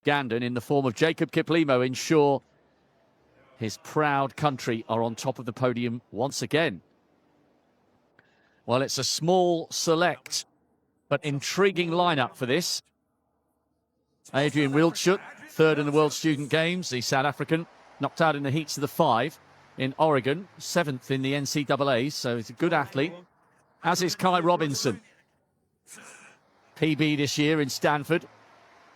Ugandan in the form of Jacob Kiplimo ensure his proud country are on top of the podium once again. Well, it's a small, select, but intriguing lineup for this. Adrian Wildschut, third in the World Student Games, the South African, knocked out in the heats of the 5 in Oregon, 7th in the NCAAs, so he's a good athlete, as is Kai Robinson. PB this year in Stanford,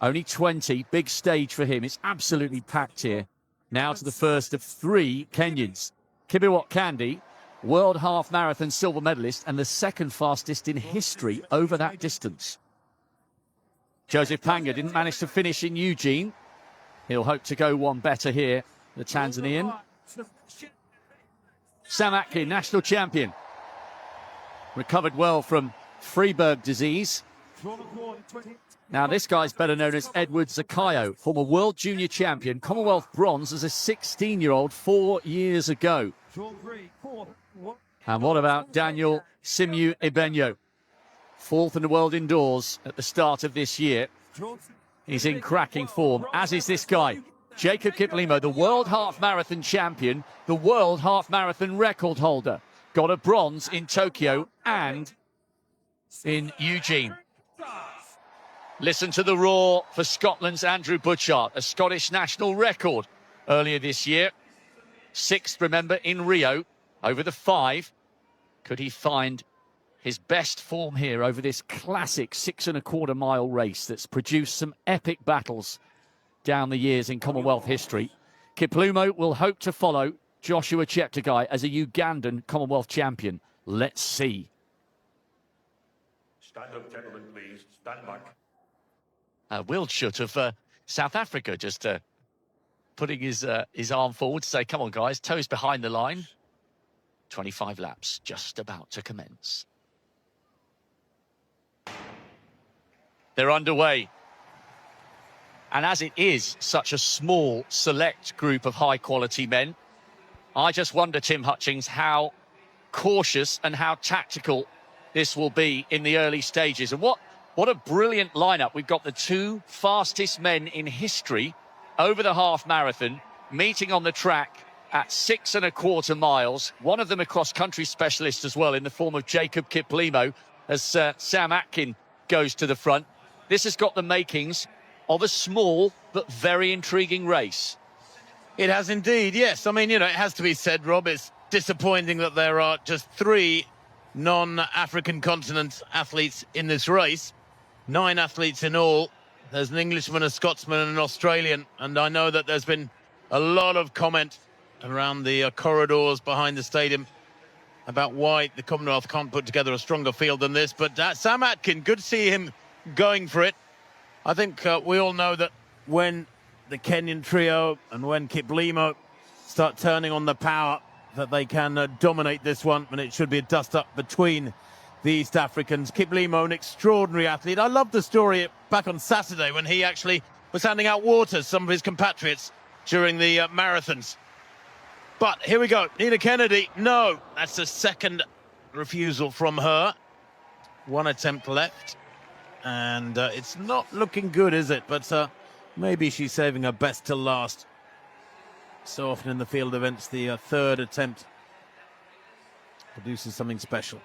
only 20, big stage for him. It's absolutely packed here. Now to the first of 3 Kenyans. Kibiwott Kandi, world half marathon silver medalist and the second fastest in history over that distance. Joseph Panga didn't manage to finish in Eugene. He'll hope to go one better here, the Tanzanian. Sam Atkin, national champion. Recovered well from Freeberg disease. Now this guy's better known as Edward Zakayo, former world junior champion, Commonwealth bronze as a 16-year-old 4 years ago. And what about Daniel Ebenyo? 4th in the world indoors at the start of this year. He's in cracking form, as is this guy, Jacob Kiplimo, the world half marathon champion, the world half marathon record holder. Got a bronze in Tokyo and in Eugene. Listen to the roar for Scotland's Andrew Butchart, a Scottish national record earlier this year. 6th, remember, in Rio over the 5. Could he find his best form here over this classic 6¼ mile race that's produced some epic battles down the years in Commonwealth history? Kiplimo will hope to follow Joshua Cheptegei as a Ugandan Commonwealth champion. Let's see. Stand up, gentlemen, please. Stand back. Wildschut of South Africa just putting his arm forward to say, come on, guys, toes behind the line. 25 laps just about to commence. They're underway. And as it is such a small, select group of high-quality men, I just wonder, Tim Hutchings, how cautious and how tactical this will be in the early stages. And what a brilliant lineup. We've got the 2 fastest men in history over the half marathon meeting on the track at 6¼ miles. One of them a cross-country specialist as well in the form of Jacob Kiplimo as Sam Atkin goes to the front. This has got the makings of a small but very intriguing race. It has indeed, yes. I mean, you know, it has to be said, Rob, it's disappointing that there are just 3 non-African continent athletes in this race. 9 athletes in all. There's an Englishman, a Scotsman and an Australian. And I know that there's been a lot of comment around the corridors behind the stadium about why the Commonwealth can't put together a stronger field than this. But Sam Atkin, good to see him going for it. I think we all know that when the Kenyan trio and when Kiplimo start turning on the power, that they can dominate this one, and it should be a dust-up between the East Africans. Kiplimo, an extraordinary athlete. I love the story back on Saturday when he actually was handing out water to some of his compatriots during the marathons. But here we go. Nina Kennedy, no. That's the second refusal from her. 1 attempt left. And it's not looking good, is it? But maybe she's saving her best till last. So often in the field events, the third attempt produces something special.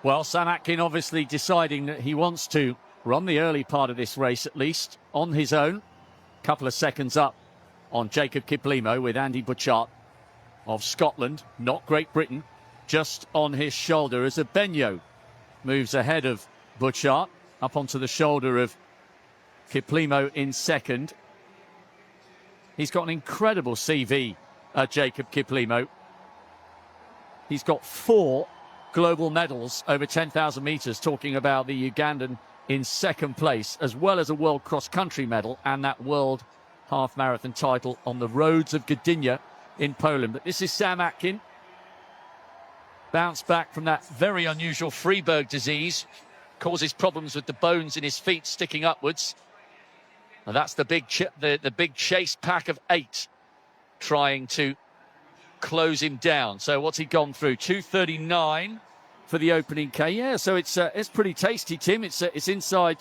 Well, Sam Atkin obviously deciding that he wants to run the early part of this race, at least, on his own. Couple of seconds up on Jacob Kiplimo with Andy Butchart of Scotland, not Great Britain, just on his shoulder as Ebenyo moves ahead of Butchart up onto the shoulder of Kiplimo in second. He's got an incredible CV, Jacob Kiplimo. He's got 4 global medals over 10,000 metres, talking about the Ugandan in second place, as well as a world cross-country medal and that world half-marathon title on the roads of Gdynia in Poland. But this is Sam Atkin. Bounced back from that very unusual Freeberg disease. Causes problems with the bones in his feet sticking upwards. And that's the big chase pack of 8 trying to close him down. So what's he gone through? 2:39 for the opening K. Yeah, so it's pretty tasty, Tim. It's inside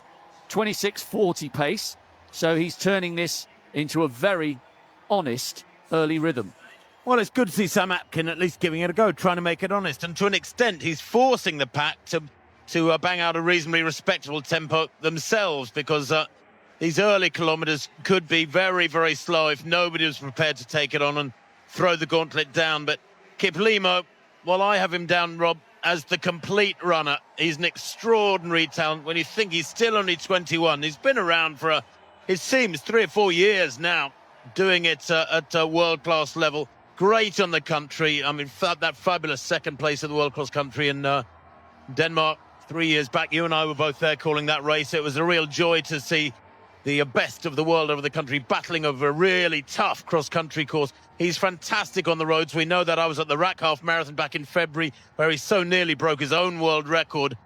26.40 pace. So he's turning this into a very honest early rhythm. Well, it's good to see Sam Atkin at least giving it a go, trying to make it honest. And to an extent, he's forcing the pack to bang out a reasonably respectable tempo themselves, because these early kilometres could be very, very slow if nobody was prepared to take it on and throw the gauntlet down. But Kiplimo, well, I have him down, Rob, as the complete runner. He's an extraordinary talent. When you think he's still only 21, he's been around for, it seems, 3 or 4 years now, doing it at a world-class level. Great on the country. I mean, that fabulous second place of the World Cross Country in Denmark 3 years back. You and I were both there calling that race. It was a real joy to see the best of the world over the country battling over a really tough cross-country course. He's fantastic on the roads. We know that. I was at the Rack Half Marathon back in February, where he so nearly broke his own world record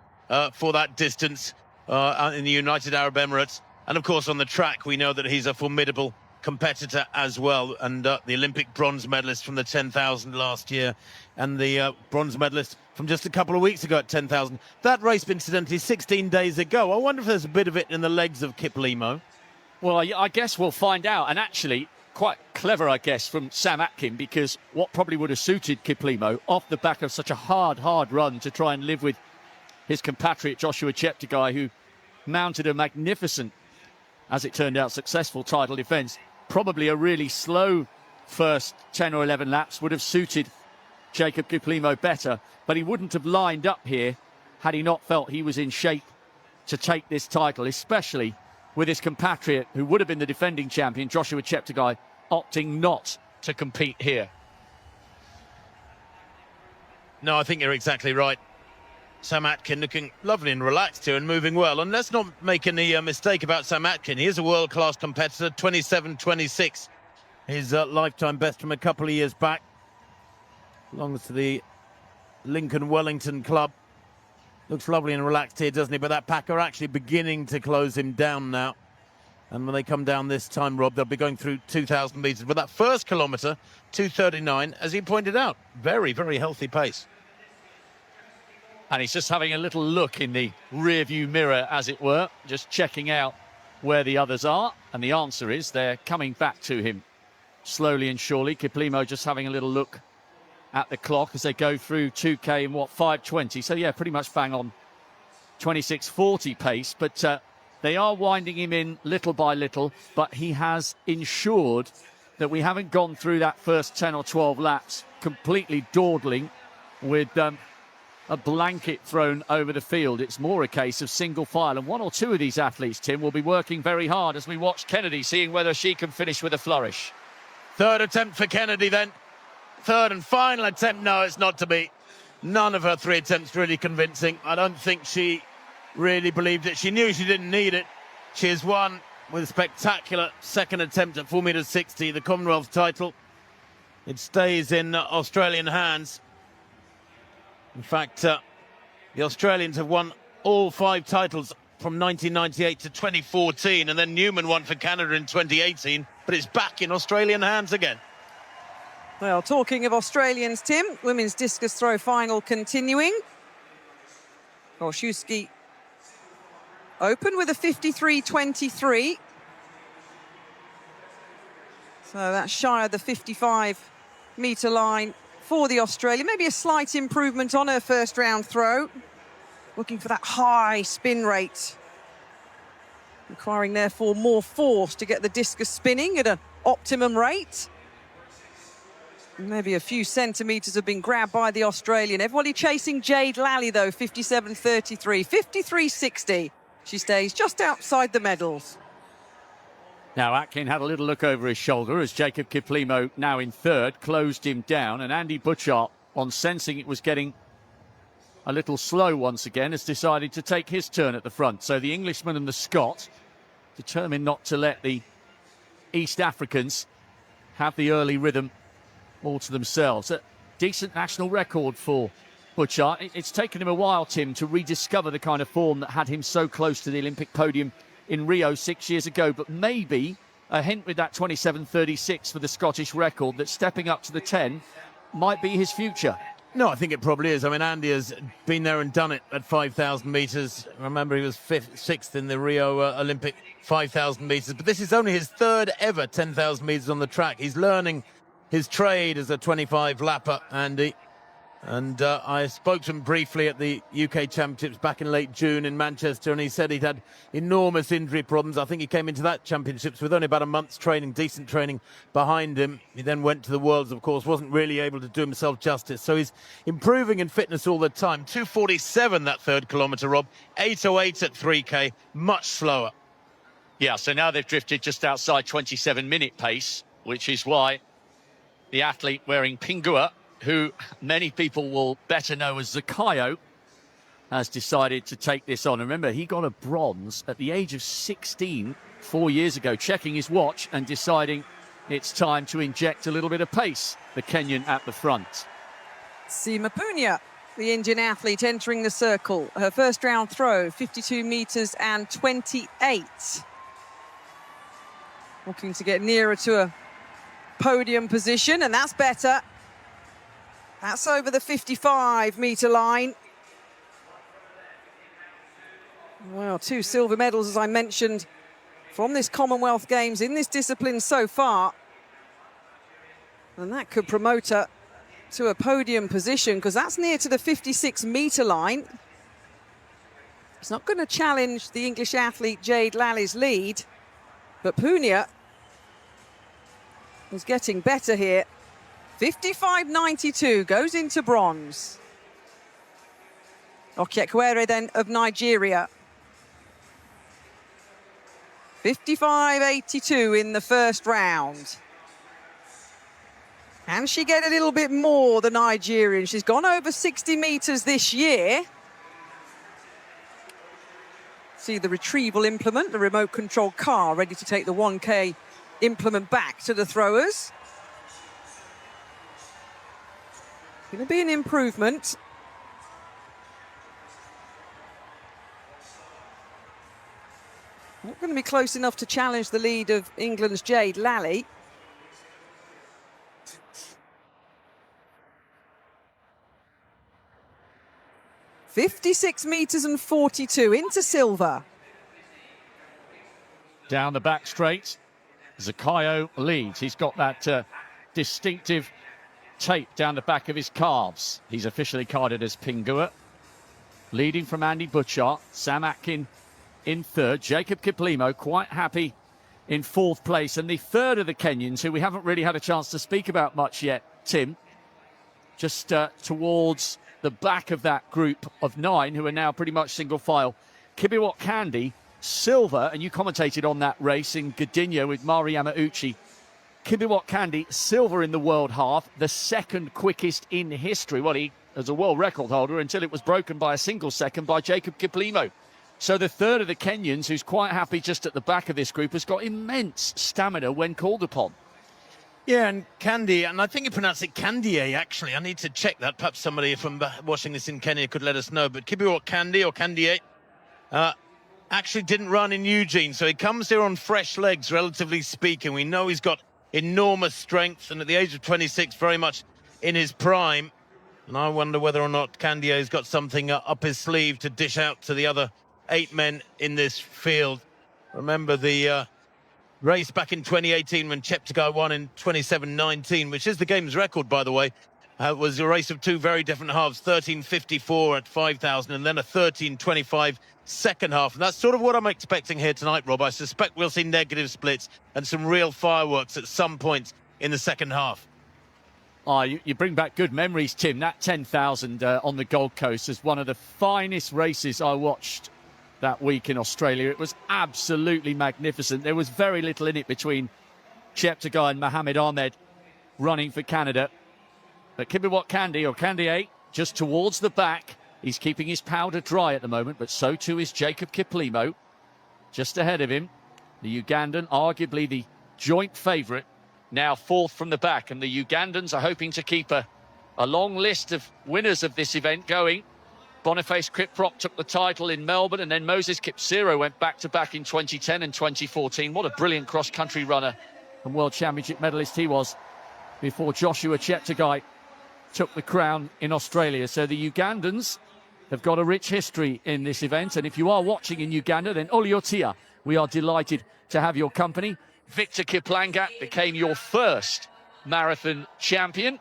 for that distance in the United Arab Emirates. And of course, on the track, we know that he's a formidable competitor as well, and the Olympic bronze medalist from the 10,000 last year, and the bronze medalist from just a couple of weeks ago at 10,000. That race, incidentally, 16 days ago. I wonder if there's a bit of it in the legs of Kiplimo. Well, I guess we'll find out. And actually, quite clever, I guess, from Sam Atkin, because what probably would have suited Kiplimo off the back of such a hard run to try and live with his compatriot Joshua Cheptegei, who mounted a magnificent, as it turned out, successful title defence. Probably a really slow first 10 or 11 laps would have suited Jacob Kiplimo better, but he wouldn't have lined up here had he not felt he was in shape to take this title, especially with his compatriot, who would have been the defending champion, Joshua Cheptegei, opting not to compete here. No, I think you're exactly right. Sam Atkin looking lovely and relaxed here and moving well. And let's not make any mistake about Sam Atkin. He is a world-class competitor, 27.26. His lifetime best from a couple of years back. Belongs to the Lincoln Wellington club. Looks lovely and relaxed here, doesn't he? But that pack are actually beginning to close him down now. And when they come down this time, Rob, they'll be going through 2,000 metres. But that first kilometre, 2:39, as he pointed out, very, very healthy pace. And he's just having a little look in the rear-view mirror, as it were, just checking out where the others are. And the answer is they're coming back to him slowly and surely. Kiplimo just having a little look at the clock as they go through 2K in, 5:20. So, yeah, pretty much bang on 26.40 pace. But they are winding him in little by little. But he has ensured that we haven't gone through that first 10 or 12 laps completely dawdling with a blanket thrown over the field. It's more a case of single file. And one or two of these athletes, Tim, will be working very hard as we watch Kennedy, seeing whether she can finish with a flourish. Third attempt for Kennedy then. Third and final attempt. No, it's not to be. None of her 3 attempts really convincing. I don't think she really believed it. She knew she didn't need it. She has won with a spectacular second attempt at 4 metres 60, the Commonwealth title. It stays in Australian hands. In fact, the Australians have won all 5 titles from 1998 to 2014, and then Newman won for Canada in 2018, but it's back in Australian hands again. Well, talking of Australians, Tim, women's discus throw final continuing. Olszewski open with a 53.23. So that's shy of the 55-metre line for the Australian. Maybe a slight improvement on her first round throw. Looking for that high spin rate. Requiring, therefore, more force to get the discus spinning at an optimum rate. Maybe a few centimetres have been grabbed by the Australian. Everybody chasing Jade Lally, though, 57.33, 53.60. She stays just outside the medals. Now, Atkin had a little look over his shoulder as Jacob Kiplimo, now in third, closed him down. And Andy Butchart, on sensing it was getting a little slow once again, has decided to take his turn at the front. So the Englishman and the Scot, determined not to let the East Africans have the early rhythm all to themselves. A decent national record for Butchart. It's taken him a while, Tim, to rediscover the kind of form that had him so close to the Olympic podium in Rio 6 years ago. But maybe a hint with that 27.36 for the Scottish record that stepping up to the 10 might be his future. No, I think it probably is. I mean, Andy has been there and done it at 5,000 metres. Remember, he was sixth in the Rio Olympic 5,000 metres. But this is only his third ever 10,000 metres on the track. He's learning his trade as a 25-lapper, Andy. And I spoke to him briefly at the UK Championships back in late June in Manchester, and he said he'd had enormous injury problems. I think he came into that Championships with only about a month's training, decent training behind him. He then went to the Worlds, of course, wasn't really able to do himself justice. So he's improving in fitness all the time. 2:47 that third kilometre, Rob. 8:08 at 3K, much slower. Yeah, so now they've drifted just outside 27-minute pace, which is why the athlete wearing Pingua, who many people will better know as Zakayo, has decided to take this on. Remember, he got a bronze at the age of 16 4 years ago, checking his watch and deciding it's time to inject a little bit of pace, the Kenyan at the front. Sima Punya, the Indian athlete entering the circle. Her first round throw, 52 metres and 28. Looking to get nearer to a podium position, and that's better. That's over the 55-metre line. Well, 2 silver medals, as I mentioned, from this Commonwealth Games in this discipline so far. And that could promote her to a podium position, because that's near to the 56-metre line. It's not going to challenge the English athlete Jade Lally's lead, but Punya is getting better here. 55.92 goes into bronze. Okyekwere then of Nigeria. 55.82 in the first round. Can she get a little bit more, the Nigerian? She's gone over 60 metres this year. See the retrieval implement, the remote control car, ready to take the 1K implement back to the throwers. Going to be an improvement. Not going to be close enough to challenge the lead of England's Jade Lally. .56 metres and 42 into silver. Down the back straight, Zakayo leads. He's got that distinctive tape down the back of his calves. He's officially carded as Pingua. Leading from Andy Butchart, Sam Atkin in third, Jacob Kiplimo quite happy in fourth place, and the third of the Kenyans, who we haven't really had a chance to speak about much yet, Tim, just towards the back of that group of 9 who are now pretty much single file. Kibiwot Kandi, silver, and you commentated on that race in Gdynia with Mari Yamauchi. Kibiwot Kandi, silver in the world half, the second quickest in history. Well, he was a world record holder until it was broken by a single second by Jacob Kiplimo. So the third of the Kenyans, who's quite happy just at the back of this group, has got immense stamina when called upon. Yeah, and Kandi, and I think you pronounce it Kandie, actually. I need to check that. Perhaps somebody from watching this in Kenya could let us know. But Kibiwot Kandi, or Kandie, actually didn't run in Eugene. So he comes here on fresh legs, relatively speaking. We know he's got enormous strength, and at the age of 26, very much in his prime. And I wonder whether or not Kandie's got something up his sleeve to dish out to the other 8 men in this field. Remember the race back in 2018 when Cheptegei won in 27.19, which is the game's record, by the way. Was a race of 2 very different halves, 13.54 at 5,000 and then a 13.25 second half. And that's sort of what I'm expecting here tonight, Rob. I suspect we'll see negative splits and some real fireworks at some point in the second half. Oh, you bring back good memories, Tim. That 10,000 on the Gold Coast is one of the finest races I watched that week in Australia. It was absolutely magnificent. There was very little in it between Cheptegei and Mohamed Ahmed running for Canada. But Kibiwot Kandi, or Kandie, just towards the back. He's keeping his powder dry at the moment, but so too is Jacob Kiplimo. Just ahead of him, the Ugandan, arguably the joint favourite, now fourth from the back. And the Ugandans are hoping to keep a long list of winners of this event going. Boniface Kiprop took the title in Melbourne, and then Moses Kipsero went back-to-back in 2010 and 2014. What a brilliant cross-country runner and World Championship medalist he was before Joshua Cheptegei took the crown in Australia. So the Ugandans have got a rich history in this event. And if you are watching in Uganda, then Oliotia, we are delighted to have your company. Victor Kiplanga became your first marathon champion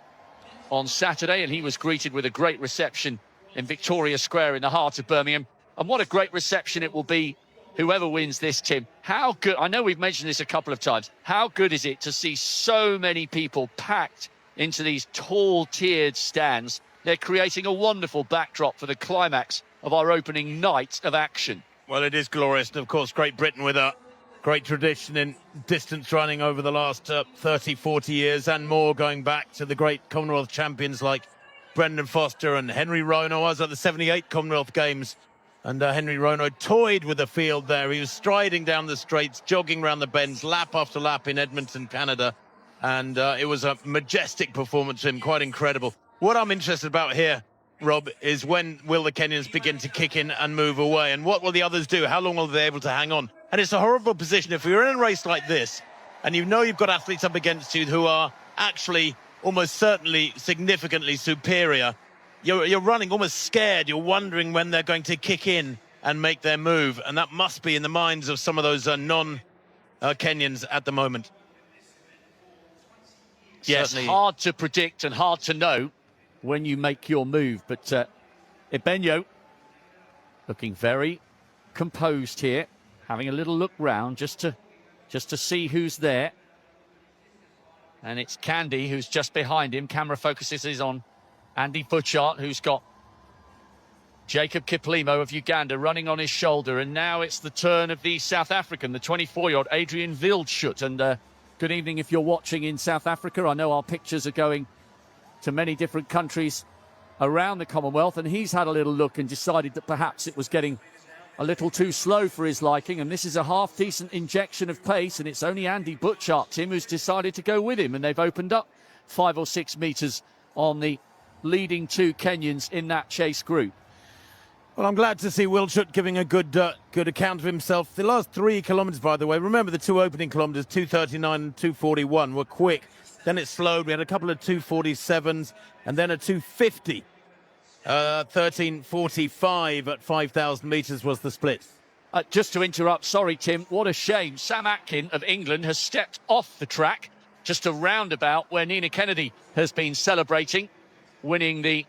on Saturday, and he was greeted with a great reception in Victoria Square in the heart of Birmingham. And what a great reception it will be, whoever wins this, Tim. How good, I know we've mentioned this a couple of times, how good is it to see so many people packed into these tall tiered stands? They're creating a wonderful backdrop for the climax of our opening night of action. Well, it is glorious. And of course, Great Britain with a great tradition in distance running over the last 30, 40 years and more, going back to the great Commonwealth champions like Brendan Foster and Henry Rono. I was at the 78 Commonwealth Games, and Henry Rono toyed with the field there. He was striding down the straights, jogging around the bends, lap after lap in Edmonton, Canada. And it was a majestic performance from him, quite incredible. What I'm interested about here, Rob, is when will the Kenyans begin to kick in and move away? And what will the others do? How long will they be able to hang on? And it's a horrible position. If you're in a race like this, and you know you've got athletes up against you who are actually almost certainly significantly superior, you're running almost scared. You're wondering when they're going to kick in and make their move. And that must be in the minds of some of those non-Kenyans at the moment. Yes, Certainly. hard to predict and hard to know when you make your move. But Ebenyo looking very composed here, having a little look round just to see who's there. And it's Candy who's just behind him. Camera focuses on Andy Butchart, who's got Jacob Kiplimo of Uganda running on his shoulder. And now it's the turn of the South African, the 24-year-old Adrian Wildschut. And good evening if you're watching in South Africa. I know our pictures are going to many different countries around the Commonwealth, and he's had a little look and decided that perhaps it was getting a little too slow for his liking, and this is a half-decent injection of pace, and it's only Andy Butchart, Tim, who's decided to go with him, and they've opened up 5 or 6 metres on the leading two Kenyans in that chase group. Well, I'm glad to see Wildschut giving a good account of himself. The last 3 kilometres, by the way, remember the 2 opening kilometres, 2:39 and 2:41, were quick. Then it slowed. We had a couple of 2:47s and then a 2:50. 13:45 at 5,000 metres was the split. Just to interrupt, sorry, Tim, what a shame. Sam Atkin of England has stepped off the track, just a roundabout where Nina Kennedy has been celebrating, winning the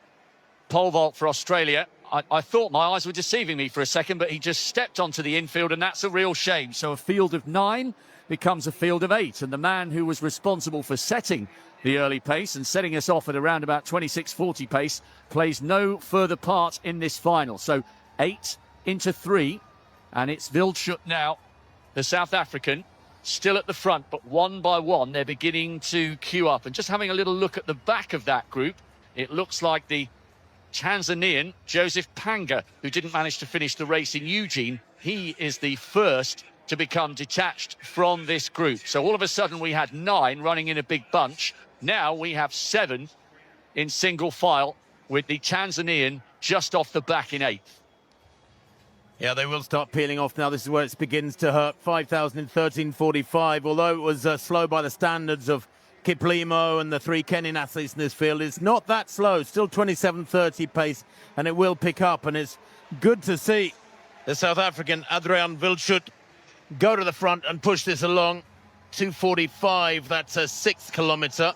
pole vault for Australia. I thought my eyes were deceiving me for a second, but he just stepped onto the infield, and that's a real shame. So a field of 9 becomes a field of 8, and the man who was responsible for setting the early pace and setting us off at around about 26:40 pace plays no further part in this final. So 8 into 3, and it's Wildschut now, the South African, still at the front, but one by one they're beginning to queue up. And just having a little look at the back of that group, it looks like the Tanzanian Joseph Panga, who didn't manage to finish the race in Eugene, he is the first to become detached from this group. So all of a sudden we had 9 running in a big bunch. Now we have 7 in single file, with the Tanzanian just off the back in 8th. Yeah, they will start peeling off now. This is where it begins to hurt. 5,000 in 13:45. Although it was slow by the standards of Kiplimo and the 3 Kenyan athletes in this field, it's not that slow. Still 27:30 pace, and it will pick up. And it's good to see the South African Adrian Wildschut go to the front and push this along. 2:45. That's a 6th kilometre.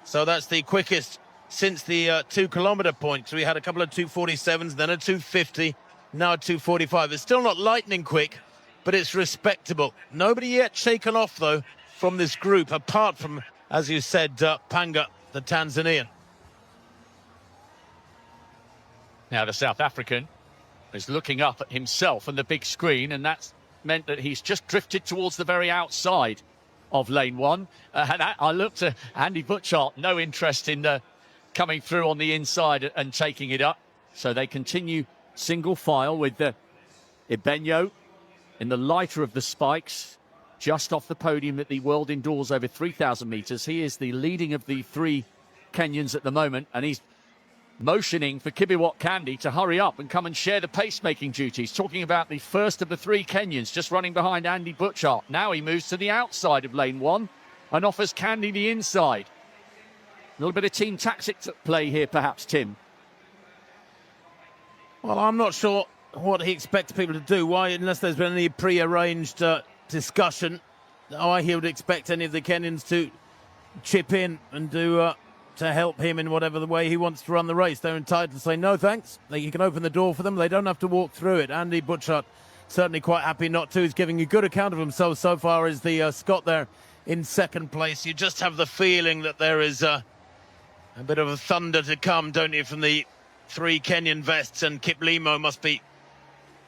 So that's the quickest since the 2 kilometre point. So we had a couple of 2:47s, then a 2:50, now a 2:45. It's still not lightning quick, but it's respectable. Nobody yet shaken off, though, from this group, apart from, as you said, Panga, the Tanzanian. Now the South African is looking up at himself and the big screen, and that's meant that he's just drifted towards the very outside of lane 1. And I looked at Andy Butchart, no interest in coming through on the inside and taking it up. So they continue single file with Ebenyo in the lighter of the spikes, just off the podium at the World Indoors over 3,000 metres. He is the leading of the 3 Kenyans at the moment, and he's motioning for Kibiwott Candy to hurry up and come and share the pacemaking duties, talking about the first of the 3 Kenyans just running behind Andy Butchart. Now he moves to the outside of lane 1 and offers Candy the inside. little bit of team tactics at play here, perhaps, Tim. Well, I'm not sure what he expects people to do. Why, unless there's been any pre-arranged discussion, why he would expect any of the Kenyans to chip in and do to help him in whatever the way he wants to run the race. They're entitled to say no thanks. He can open the door for them. They don't have to walk through it. Andy Butchart certainly quite happy not to. He's giving a good account of himself so far as the Scot there in second place. You just have the feeling that there is a bit of a thunder to come, don't you, from the three Kenyan vests, and Kiplimo must be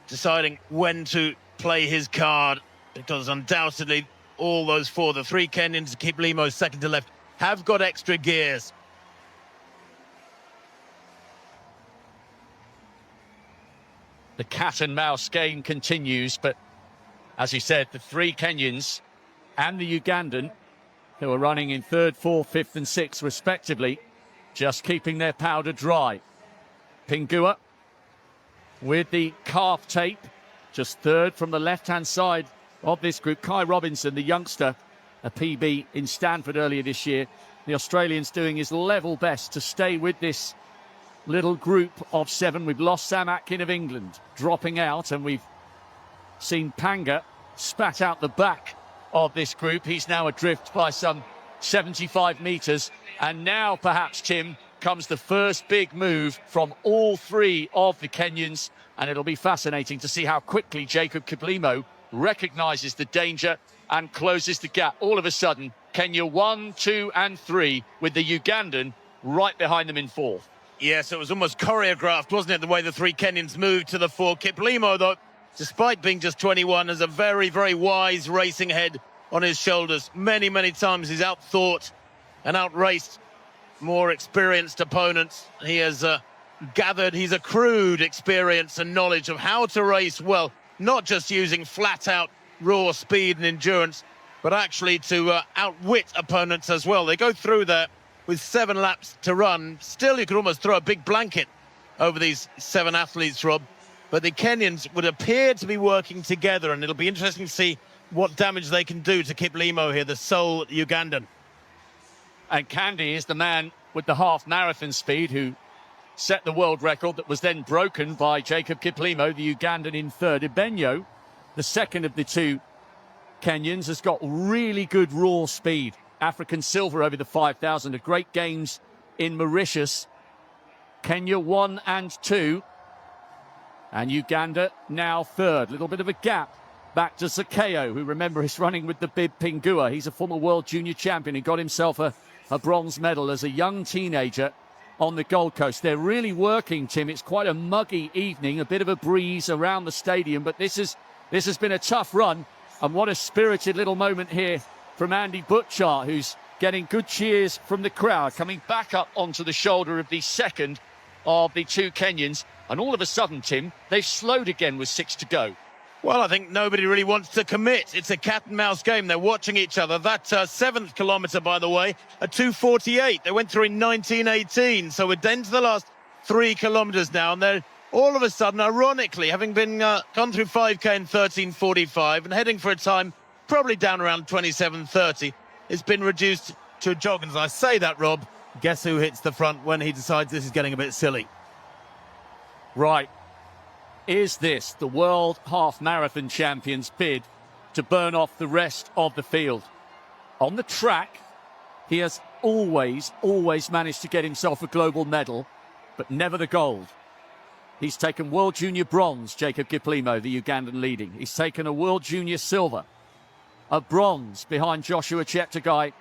deciding when to play his card, because undoubtedly all those four, the three Kenyans, Kiplimo second to left, have got extra gears. The cat and mouse game continues, but as you said, the three Kenyans and the Ugandan, who are running in third, fourth, fifth and sixth respectively, just keeping their powder dry. Pingua with the calf tape, just third from the left-hand side of this group. Kai Robinson, the youngster, a PB in Stanford earlier this year. The Australian's doing his level best to stay with this little group of seven. We've lost Sam Atkin of England dropping out, and we've seen Panga spat out the back of this group. He's now adrift by some 75 metres. And now perhaps, Tim, comes the first big move from all three of the Kenyans, and it'll be fascinating to see how quickly Jacob Kiplimo recognises the danger and closes the gap. All of a sudden, Kenya 1, 2 and 3, with the Ugandan right behind them in fourth. Yes, it was almost choreographed, wasn't it, the way the three Kenyans moved to the fore. Kiplimo, though, despite being just 21, has a very, very wise racing head on his shoulders. Many, many times he's outthought and outraced more experienced opponents. He has he's accrued experience and knowledge of how to race well, not just using flat-out raw speed and endurance, but actually to outwit opponents as well. They go through there with 7 laps to run. Still, you could almost throw a big blanket over these 7 athletes, Rob. But the Kenyans would appear to be working together, and it'll be interesting to see what damage they can do to Kiplimo here, the sole Ugandan. And Candy is the man with the half marathon speed who set the world record that was then broken by Jacob Kiplimo, the Ugandan, in third. Ebenyo, the second of the two Kenyans, has got really good raw speed. African silver over the 5,000, a great games in Mauritius. Kenya 1 and 2. And Uganda now third. Little bit of a gap back to Zakayo, who, remember, is running with the bib Pingua. He's a former world junior champion. He got himself a bronze medal as a young teenager on the Gold Coast. They're really working, Tim. It's quite a muggy evening, a bit of a breeze around the stadium, but this has been a tough run. And what a spirited little moment here from Andy Butchart, who's getting good cheers from the crowd, coming back up onto the shoulder of the second of the two Kenyans. And all of a sudden, Tim, they've slowed again with 6 to go. Well, I think nobody really wants to commit. It's a cat and mouse game. They're watching each other. That 7th kilometre, by the way, a 2:48. They went through in 1918. So we're down to the last 3 kilometres now. And they're all of a sudden, ironically, having been gone through 5K in 13:45 and heading for a time probably down around 27:30, it's been reduced to a jog. And as I say that, Rob, guess who hits the front when he decides this is getting a bit silly? Right. Is this the World Half Marathon Champions bid to burn off the rest of the field? On the track, he has always managed to get himself a global medal, but never the gold. He's taken World Junior bronze, Jacob Kiplimo, the Ugandan leading. He's taken a World Junior silver, a bronze behind Joshua Cheptegei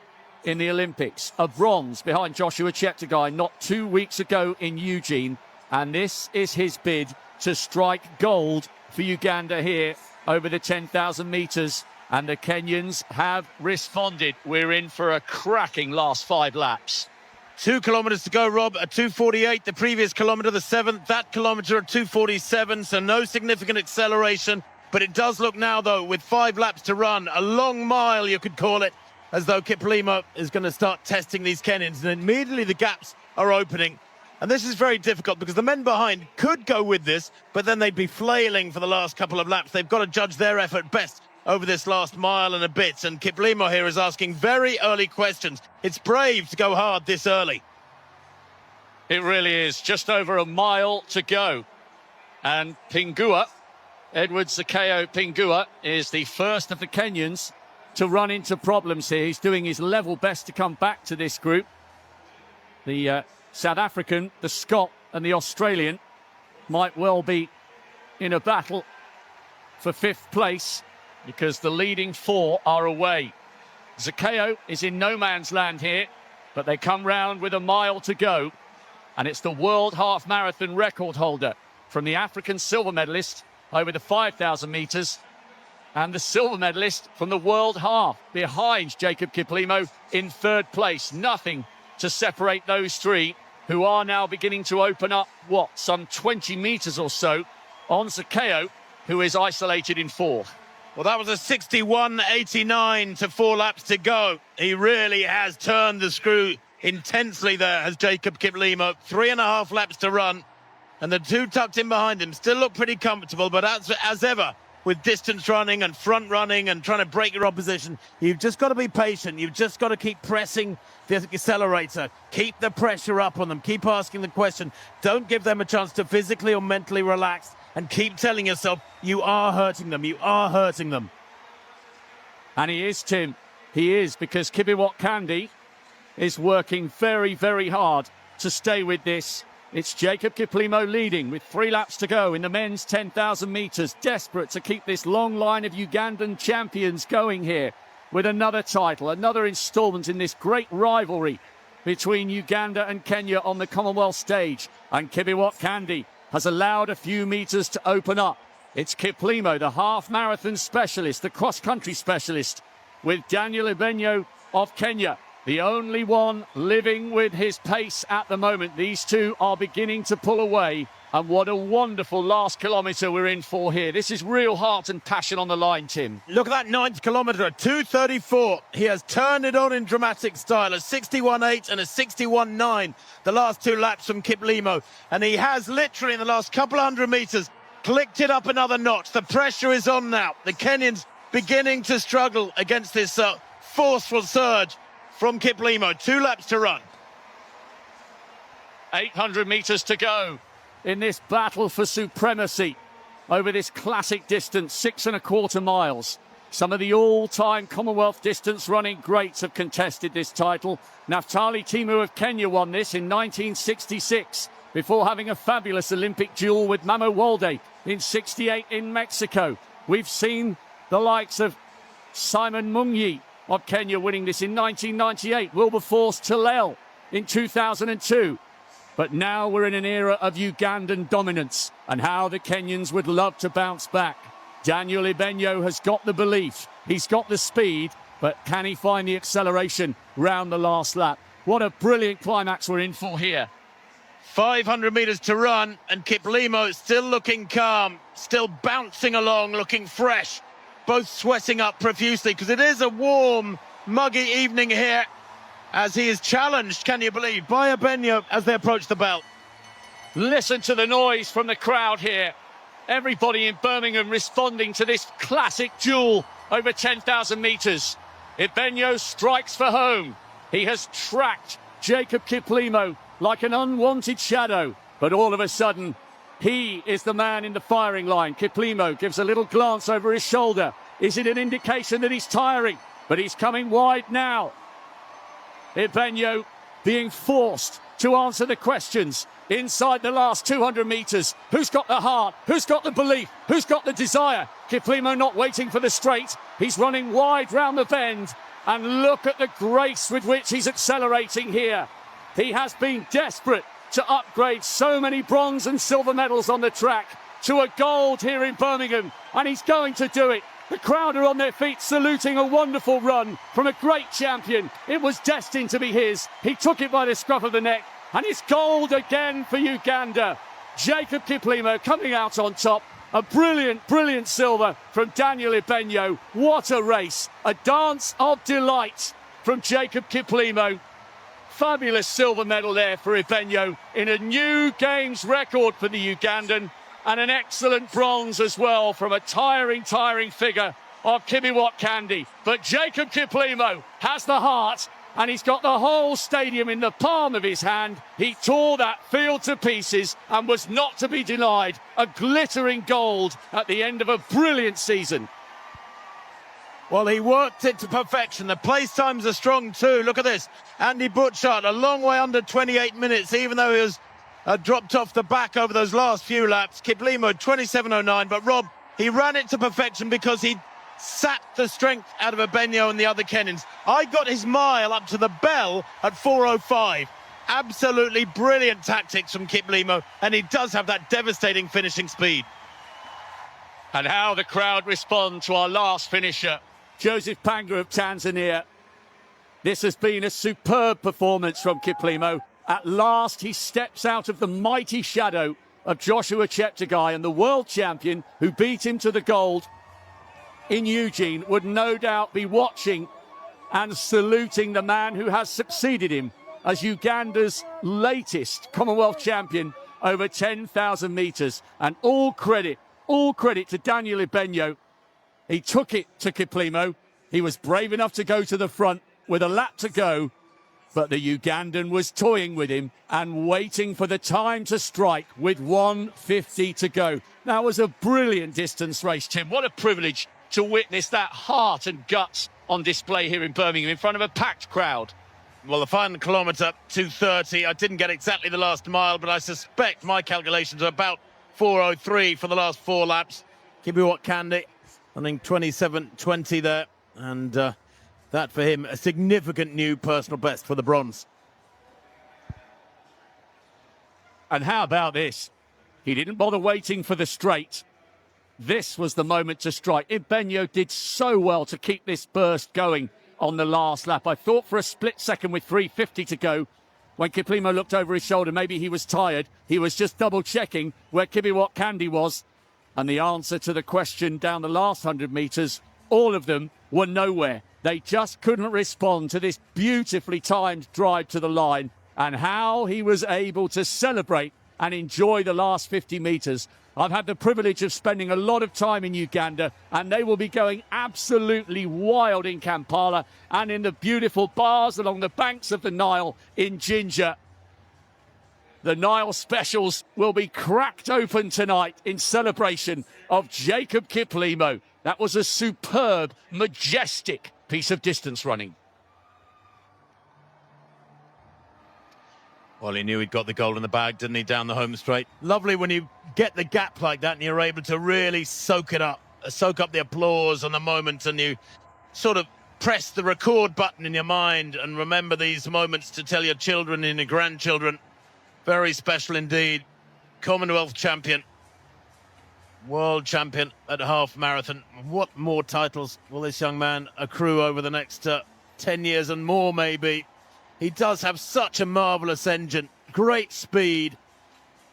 in the Olympics, a bronze behind Joshua Cheptegei not 2 weeks ago in Eugene, and this is his bid to strike gold for Uganda here over the 10,000 metres. And the Kenyans have responded. We're in for a cracking last 5 laps. 2 kilometres to go, Rob, a 2:48. The previous kilometre, the 7th, that kilometre at 2:47, so no significant acceleration. But it does look now, though, with 5 laps to run, a long mile, you could call it, as though Kiplimo is going to start testing these Kenyans. And immediately the gaps are opening. And this is very difficult because the men behind could go with this, but then they'd be flailing for the last couple of laps. They've got to judge their effort best over this last mile and a bit, and Kiplimo here is asking very early questions. It's brave to go hard this early. It really is. Just over a mile to go. And Pingua, Edward Zakayo Pingua, is the first of the Kenyans to run into problems here. He's doing his level best to come back to this group. The South African, the Scot and the Australian might well be in a battle for fifth place because the leading four are away. Zakayo is in no man's land here, but they come round with a mile to go. And it's the world half marathon record holder from the African silver medalist over the 5,000 metres and the silver medalist from the world half behind Jacob Kiplimo in third place. Nothing to separate those three, who are now beginning to open up, some 20 metres or so on Zakayo, who is isolated in fourth. Well, that was a 61.89 to 4 laps to go. He really has turned the screw intensely there, has Jacob Kiplimo. 3.5 laps to run, and the two tucked in behind him still look pretty comfortable, but as ever, with distance running and front running and trying to break your opposition, you've just got to be patient. You've just got to keep pressing the accelerator. Keep the pressure up on them. Keep asking the question. Don't give them a chance to physically or mentally relax, and keep telling yourself, you are hurting them. You are hurting them. And he is, Tim. He is, because Kibiwot Kandi is working very, very hard to stay with this. It's Jacob Kiplimo leading with 3 laps to go in the men's 10,000 metres, desperate to keep this long line of Ugandan champions going here with another title, another instalment in this great rivalry between Uganda and Kenya on the Commonwealth stage. And Kibiwot Kandi has allowed a few metres to open up. It's Kiplimo, the half-marathon specialist, the cross-country specialist, with Daniel Ebenyo of Kenya, the only one living with his pace at the moment. These two are beginning to pull away. And what a wonderful last kilometre we're in for here. This is real heart and passion on the line, Tim. Look at that 9th kilometre, 2:34. He has turned it on in dramatic style. A 61.8 and a 61.9, the last 2 laps from Kiplimo. And he has literally, in the last couple of 100 metres, clicked it up another notch. The pressure is on now. The Kenyans beginning to struggle against this forceful surge from Kiplimo. 2 laps to run. 800 metres to go in this battle for supremacy over this classic distance, 6.25 miles. Some of the all-time Commonwealth distance running greats have contested this title. Naftali Timu of Kenya won this in 1966 before having a fabulous Olympic duel with Mamo Wolde in 68 in Mexico. We've seen the likes of Simon Mungi of Kenya winning this in 1998, Wilberforce Tillel in 2002. But now we're in an era of Ugandan dominance, and how the Kenyans would love to bounce back. Daniel Ebenyo has got the belief, he's got the speed, but can he find the acceleration round the last lap? What a brilliant climax we're in for here. 500 metres to run, and Kiplimo still looking calm, still bouncing along, looking fresh, both sweating up profusely, because it is a warm, muggy evening here, as he is challenged, can you believe, by Ebenyo as they approach the belt. Listen to the noise from the crowd here. Everybody in Birmingham responding to this classic duel over 10,000 metres. Ebenyo strikes for home. He has tracked Jacob Kiplimo like an unwanted shadow, but all of a sudden, he is the man in the firing line. Kiplimo gives a little glance over his shoulder. Is it an indication that he's tiring? But he's coming wide now. Ebenyo being forced to answer the questions inside the last 200 metres. Who's got the heart? Who's got the belief? Who's got the desire? Kiplimo not waiting for the straight. He's running wide round the bend. And look at the grace with which he's accelerating here. He has been desperate to upgrade so many bronze and silver medals on the track to a gold here in Birmingham. And he's going to do it. The crowd are on their feet saluting a wonderful run from a great champion. It was destined to be his. He took it by the scruff of the neck. And it's gold again for Uganda. Jacob Kiplimo coming out on top. A brilliant, brilliant silver from Daniel Ebenyo. What a race. A dance of delight from Jacob Kiplimo. Fabulous silver medal there for Ebenyo in a new Games record for the Ugandan. And an excellent bronze as well from a tiring figure of Kibiwot Candy. But Jacob Kiplimo has the heart, and he's got the whole stadium in the palm of his hand. He tore that field to pieces and was not to be denied. A glittering gold at the end of a brilliant season. Well, he worked it to perfection. The place times are strong too. Look at this. Andy Butchart, a long way under 28 minutes, even though he was dropped off the back over those last few laps. Kiplimo, 27.09. But Rob, he ran it to perfection because he sapped the strength out of Ebenyo and the other Kenyans. I got his mile up to the bell at 4.05. Absolutely brilliant tactics from Kiplimo, and he does have that devastating finishing speed. And how the crowd respond to our last finisher, Joseph Panga of Tanzania. This has been a superb performance from Kiplimo. At last, he steps out of the mighty shadow of Joshua Cheptegei, and the world champion who beat him to the gold in Eugene would no doubt be watching and saluting the man who has succeeded him as Uganda's latest Commonwealth champion over 10,000 metres. And all credit to Daniel Ebenyo. He took it to Kiplimo. He was brave enough to go to the front with a lap to go, but the Ugandan was toying with him and waiting for the time to strike with 1:50 to go. That was a brilliant distance race, Tim. What a privilege to witness that heart and guts on display here in Birmingham in front of a packed crowd. Well, the final kilometre, 2:30. I didn't get exactly the last mile, but I suspect my calculations are about 4:03 for the last 4 laps. Kibiwot Candy, I think 27.20 there. And that for him, a significant new personal best for the bronze. And how about this? He didn't bother waiting for the straight. This was the moment to strike. Ebenyo did so well to keep this burst going on the last lap. I thought for a split second with 3:50 to go, when Kiplimo looked over his shoulder, maybe he was tired. He was just double-checking where Kibiwot Candy was. And the answer to the question down the last 100 metres, all of them were nowhere. They just couldn't respond to this beautifully timed drive to the line. And how he was able to celebrate and enjoy the last 50 metres. I've had the privilege of spending a lot of time in Uganda, and they will be going absolutely wild in Kampala and in the beautiful bars along the banks of the Nile in Jinja. The Nile specials will be cracked open tonight in celebration of Jacob Kiplimo. That was a superb, majestic piece of distance running. Well, he knew he'd got the gold in the bag, didn't he, down the home straight? Lovely when you get the gap like that and you're able to really soak it up, soak up the applause and the moment, and you sort of press the record button in your mind and remember these moments to tell your children and your grandchildren. Very special indeed. Commonwealth champion, world champion at half marathon. What more titles will this young man accrue over the next 10 years and more, maybe? He does have such a marvellous engine, great speed,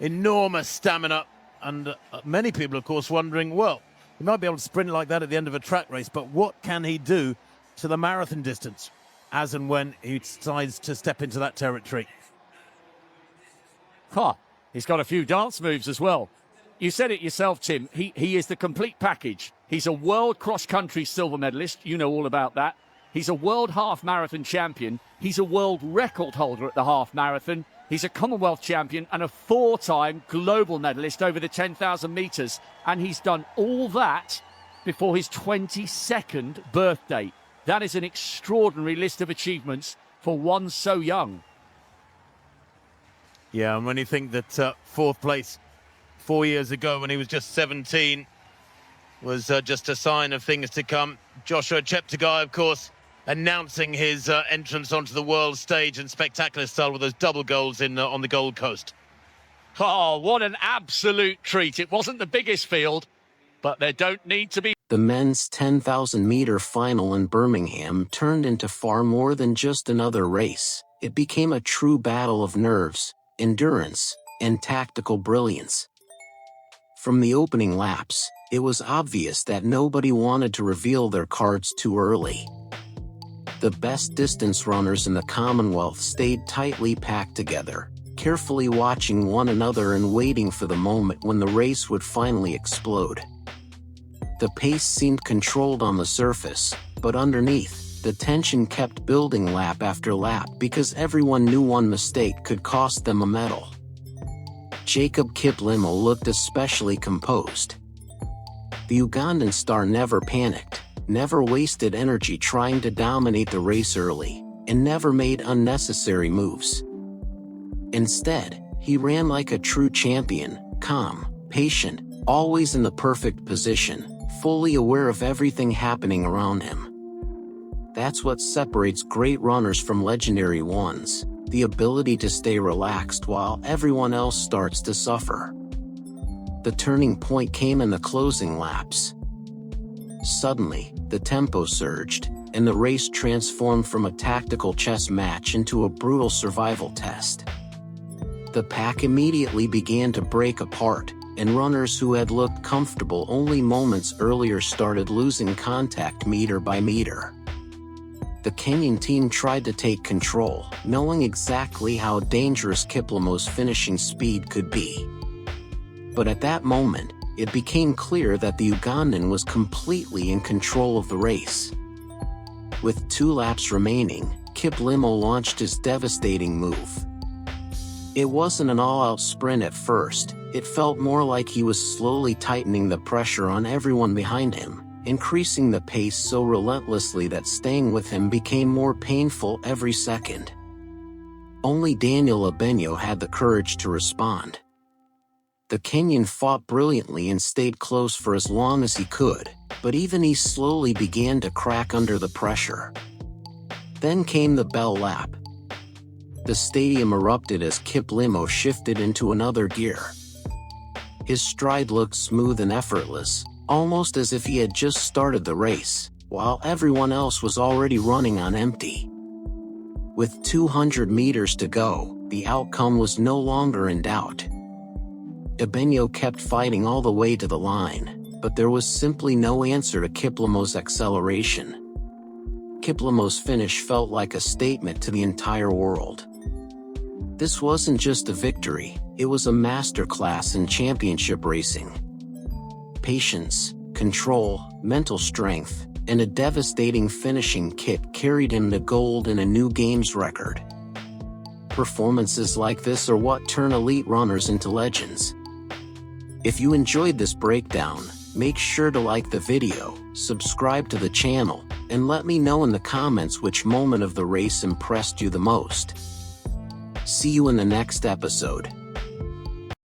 enormous stamina, and many people, of course, wondering, well, he might be able to sprint like that at the end of a track race, but what can he do to the marathon distance as and when he decides to step into that territory? He's got a few dance moves as well. You said it yourself, Tim. He is the complete package. He's a world cross-country silver medalist. You know all about that. He's a world half marathon champion. He's a world record holder at the half marathon. He's a Commonwealth champion and a 4-time global medalist over the 10,000 metres. And he's done all that before his 22nd birthday. That is an extraordinary list of achievements for one so young. Yeah, and when you think that fourth place 4 years ago when he was just 17 was just a sign of things to come. Joshua Cheptegei, of course, announcing his entrance onto the world stage in spectacular style with those double goals on the Gold Coast. Oh, what an absolute treat. It wasn't the biggest field, but there don't need to be. The men's 10,000-meter final in Birmingham turned into far more than just another race. It became a true battle of nerves, endurance, and tactical brilliance. From the opening laps, it was obvious that nobody wanted to reveal their cards too early. The best distance runners in the Commonwealth stayed tightly packed together, carefully watching one another and waiting for the moment when the race would finally explode. The pace seemed controlled on the surface, but underneath, the tension kept building lap after lap because everyone knew one mistake could cost them a medal. Jacob Kiplimo looked especially composed. The Ugandan star never panicked, never wasted energy trying to dominate the race early, and never made unnecessary moves. Instead, he ran like a true champion, calm, patient, always in the perfect position, fully aware of everything happening around him. That's what separates great runners from legendary ones, the ability to stay relaxed while everyone else starts to suffer. The turning point came in the closing laps. Suddenly, the tempo surged, and the race transformed from a tactical chess match into a brutal survival test. The pack immediately began to break apart, and runners who had looked comfortable only moments earlier started losing contact meter by meter. The Kenyan team tried to take control, knowing exactly how dangerous Kiplimo's finishing speed could be. But at that moment, it became clear that the Ugandan was completely in control of the race. With 2 laps remaining, Kiplimo launched his devastating move. It wasn't an all-out sprint at first, it felt more like he was slowly tightening the pressure on everyone behind him, increasing the pace so relentlessly that staying with him became more painful every second. Only Daniel Ebenyo had the courage to respond. The Kenyan fought brilliantly and stayed close for as long as he could, but even he slowly began to crack under the pressure. Then came the bell lap. The stadium erupted as Kiplimo shifted into another gear. His stride looked smooth and effortless, almost as if he had just started the race, while everyone else was already running on empty. With 200 meters to go, the outcome was no longer in doubt. Ebenyo kept fighting all the way to the line, but there was simply no answer to Kiplimo's acceleration. Kiplimo's finish felt like a statement to the entire world. This wasn't just a victory, it was a masterclass in championship racing. Patience, control, mental strength, and a devastating finishing kick carried him to gold and a new games record. Performances like this are what turn elite runners into legends. If you enjoyed this breakdown, make sure to like the video, subscribe to the channel, and let me know in the comments which moment of the race impressed you the most. See you in the next episode.